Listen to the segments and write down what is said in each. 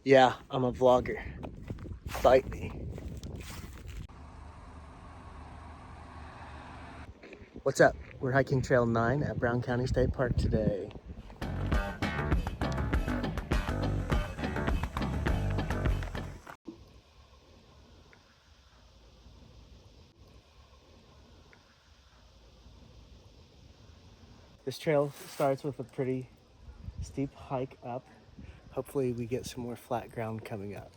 Yeah, I'm a vlogger. Bite me. What's up? We're hiking Trail 9 at Brown County State Park today. This trail starts with a pretty steep hike up. Hopefully we get some more flat ground coming up.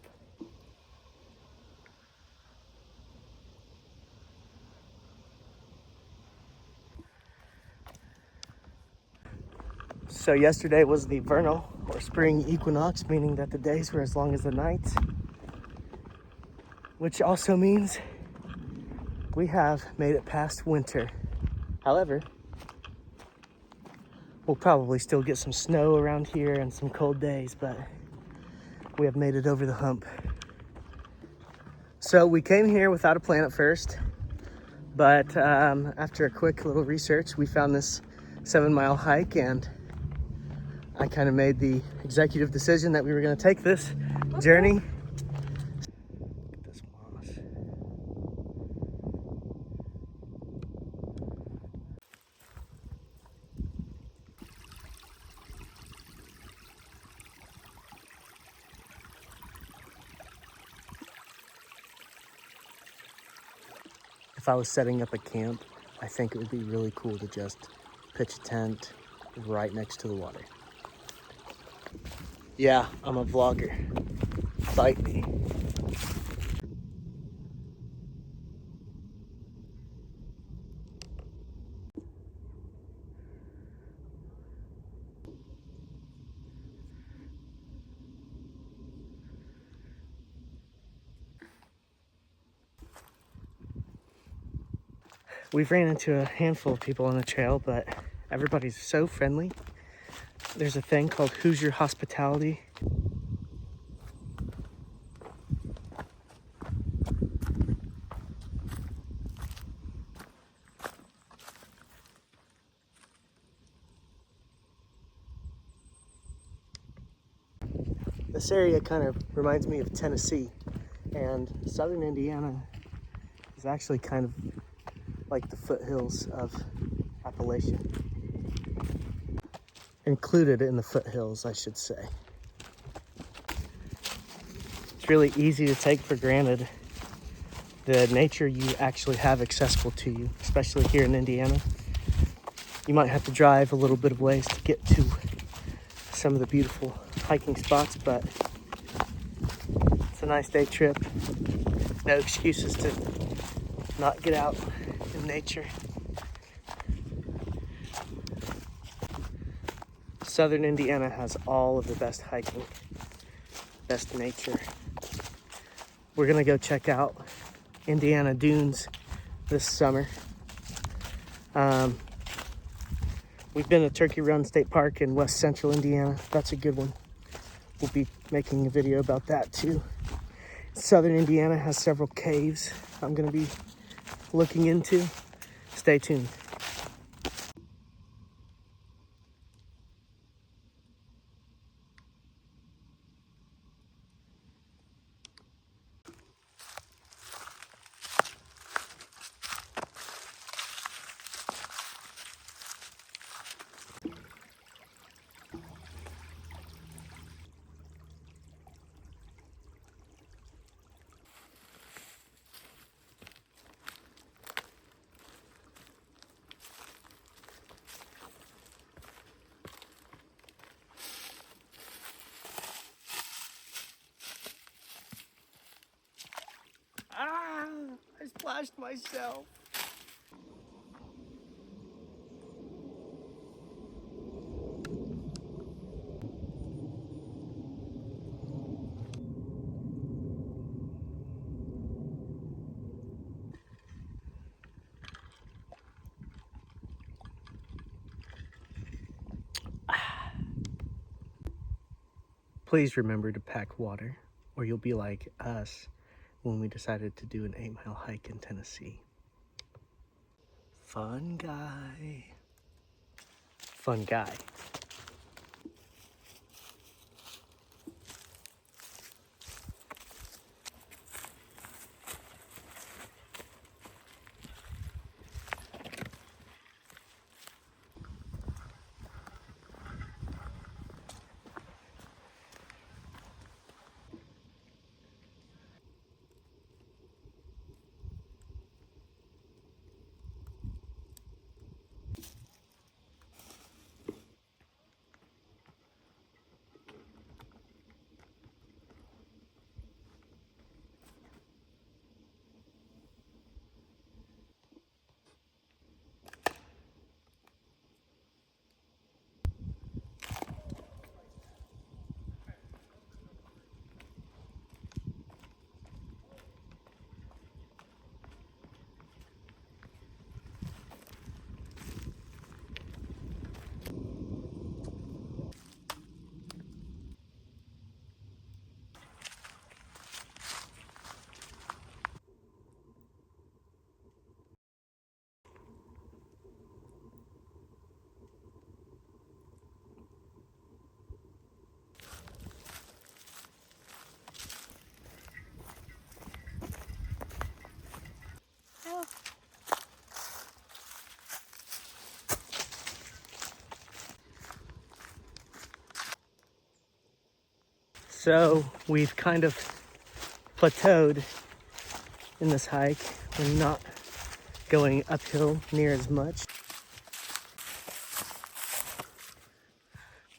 So yesterday was the vernal or spring equinox, meaning that the days were as long as the nights, which also means we have made it past winter. However, we'll probably still get some snow around here and some cold days, but we have made it over the hump. So we came here without a plan at first, but after a quick little research, we found this 7-mile hike, and I kind of made the executive decision that we were going to take this journey. Look at this moss. If I was setting up a camp, I think it would be really cool to just pitch a tent right next to the water. Yeah, I'm a vlogger. Bite me. We've ran into a handful of people on the trail, but everybody's so friendly. There's a thing called Hoosier Hospitality. This area kind of reminds me of Tennessee, and southern Indiana is actually kind of like the foothills of Appalachia. Included in the foothills, I should say. It's really easy to take for granted the nature you actually have accessible to you, especially here in Indiana. You might have to drive a little bit of ways to get to some of the beautiful hiking spots, but it's a nice day trip. No excuses to not get out in nature. Southern Indiana has all of the best hiking, best nature. We're gonna go check out Indiana Dunes this summer. We've been to Turkey Run State Park in West Central Indiana. That's a good one. We'll be making a video about that too. Southern Indiana has several caves I'm gonna be looking into. Stay tuned. I splashed myself. Please remember to pack water, or you'll be like us when we decided to do an 8-mile hike in Tennessee. Fun guy. Fun guy. So we've kind of plateaued in this hike. We're not going uphill near as much.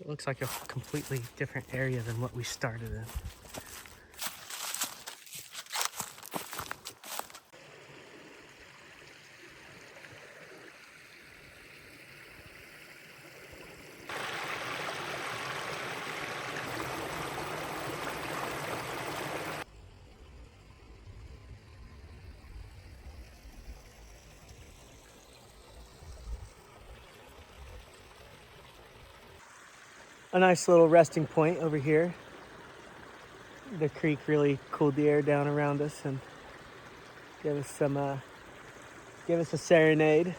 It looks like a completely different area than what we started in. A nice little resting point over here. The creek really cooled the air down around us and gave us a serenade.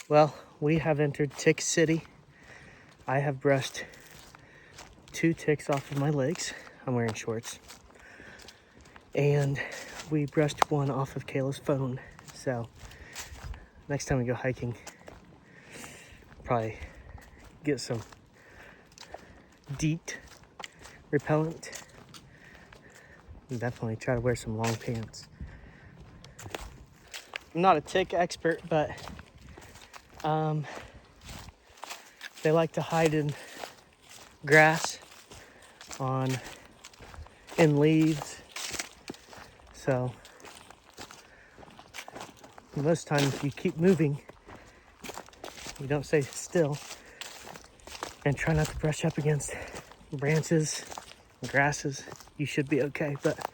Well, we have entered Tick City. I have brushed 2 ticks off of my legs. I'm wearing shorts. And we brushed 1 off of Kayla's phone. So next time we go hiking, probably get some DEET repellent. And definitely try to wear some long pants. I'm not a tick expert, but they like to hide in grass, in leaves. So most times if you keep moving, you don't stay still, and try not to brush up against branches and grasses, you should be okay. But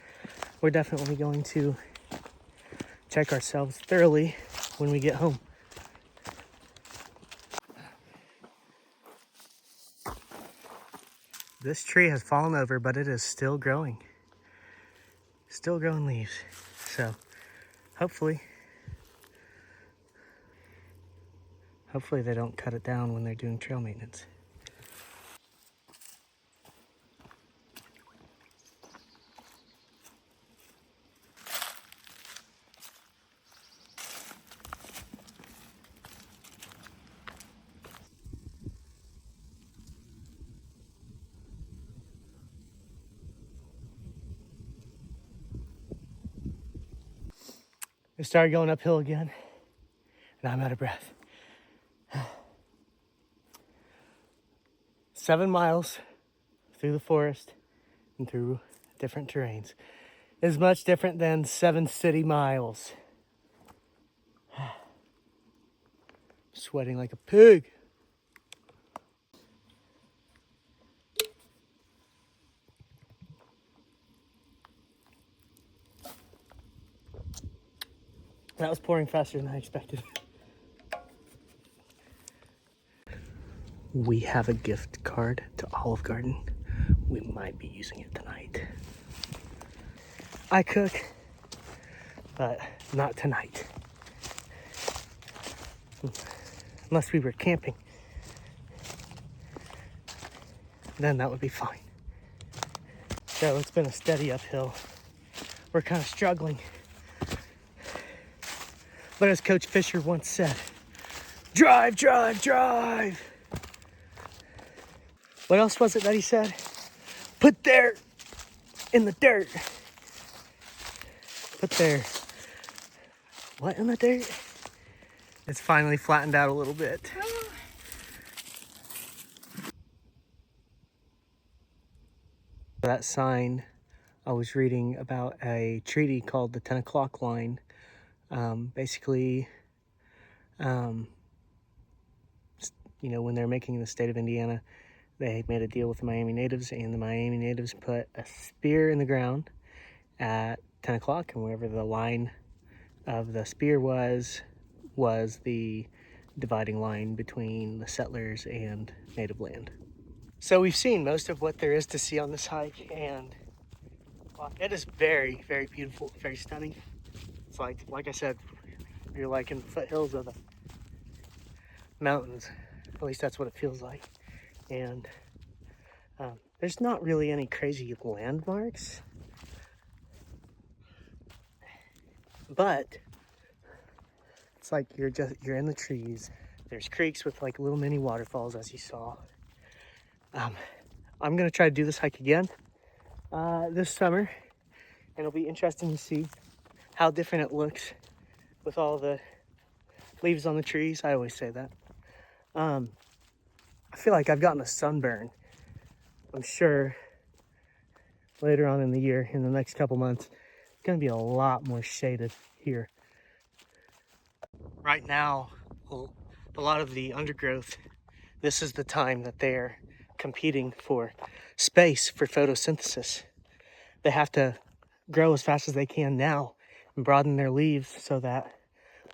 we're definitely going to check ourselves thoroughly when we get home. This tree has fallen over, but it is still growing. Still growing leaves. So hopefully they don't cut it down when they're doing trail maintenance. It started going uphill again, and I'm out of breath. 7 miles through the forest and through different terrains is much different than 7 city miles. Sweating like a pig. That was pouring faster than I expected. We have a gift card to Olive Garden. We might be using it tonight. I cook, but not tonight. Unless we were camping. Then that would be fine. So it's been a steady uphill. We're kind of struggling. But as Coach Fisher once said, drive, drive, drive. What else was it that he said? Put there in the dirt. Put there. What in the dirt? It's finally flattened out a little bit. That sign, I was reading about a treaty called the 10 o'clock line. Basically, when they're making the state of Indiana, they made a deal with the Miami natives, and the Miami natives put a spear in the ground at 10 o'clock, and wherever the line of the spear was the dividing line between the settlers and native land. So we've seen most of what there is to see on this hike, and it is very, very beautiful, very stunning. It's like I said, You're like in the foothills of the mountains. At least that's what it feels like. And there's not really any crazy landmarks, but it's like you're in the trees. There's creeks with like little mini waterfalls, as you saw. I'm gonna try to do this hike again this summer, and it'll be interesting to see how different it looks with all the leaves on the trees. I always say that. I feel like I've gotten a sunburn. I'm sure later on in the year, in the next couple months, it's gonna be a lot more shaded here. Right now, a lot of the undergrowth, this is the time that they're competing for space for photosynthesis. They have to grow as fast as they can now and broaden their leaves so that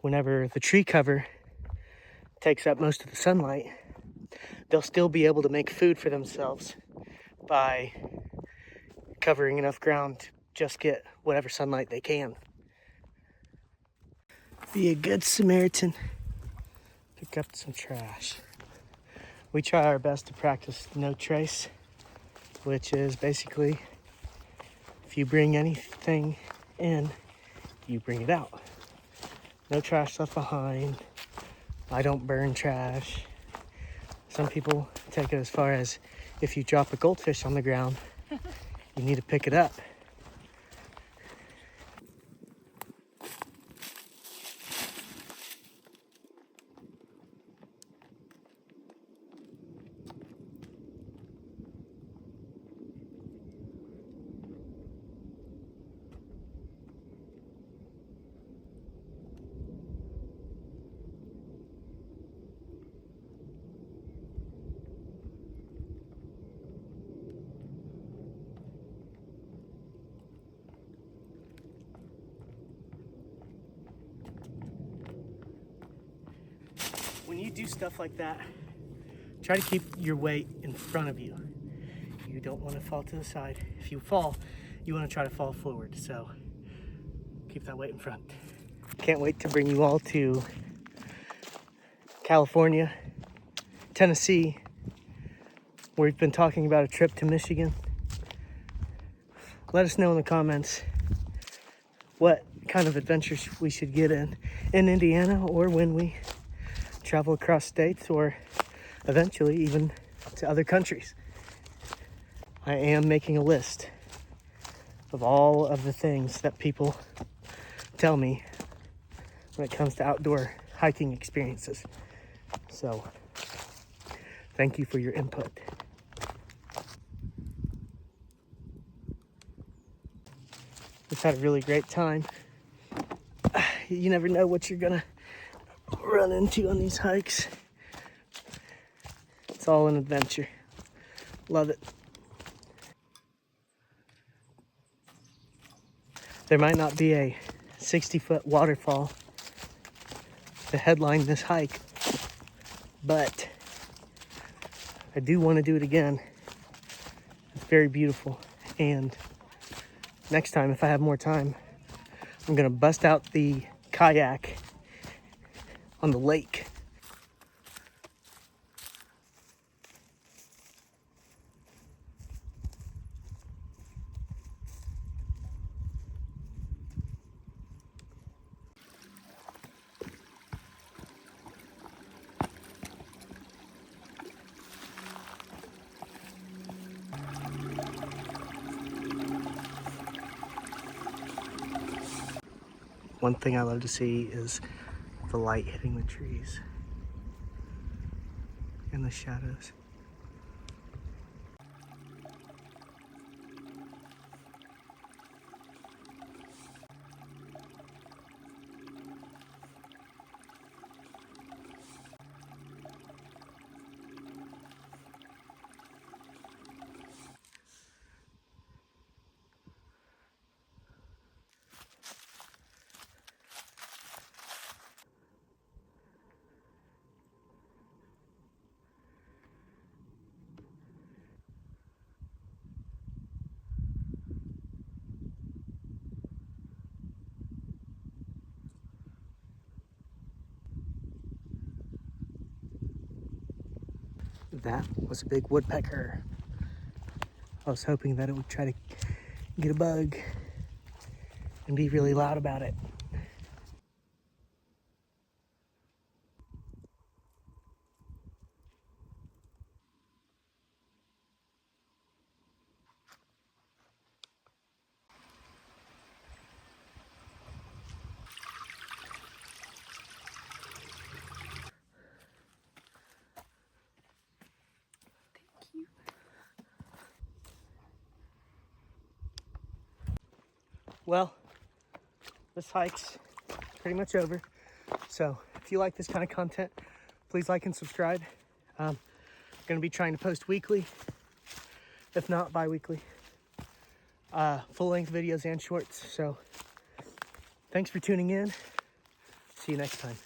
whenever the tree cover takes up most of the sunlight, they'll still be able to make food for themselves by covering enough ground to just get whatever sunlight they can. Be a good Samaritan. Pick up some trash. We try our best to practice no trace, which is basically if you bring anything in, you bring it out. No trash left behind. I don't burn trash. Some people take it as far as if you drop a goldfish on the ground, you need to pick it up. When you do stuff like that, try to keep your weight in front of you. You don't want to fall to the side. If you fall, you want to try to fall forward. So keep that weight in front. Can't wait to bring you all to California, Tennessee. We've been talking about a trip to Michigan. Let us know in the comments what kind of adventures we should get in Indiana, or when we travel across states, or eventually even to other countries. I am making a list of all of the things that people tell me when it comes to outdoor hiking experiences. So, thank you for your input. We've had a really great time. You never know what you're gonna run into on these hikes. It's all an adventure. Love it. There might not be a 60-foot waterfall to headline this hike, but I do want to do it again. It's very beautiful, and next time, if I have more time, I'm gonna bust out the kayak on the lake. One thing I love to see is the light hitting the trees and the shadows. That was a big woodpecker. I was hoping that it would try to get a bug and be really loud about it. Well, this hike's pretty much over. So if you like this kind of content, please like and subscribe. I'm going to be trying to post weekly, if not bi-weekly, full-length videos and shorts. So thanks for tuning in. See you next time.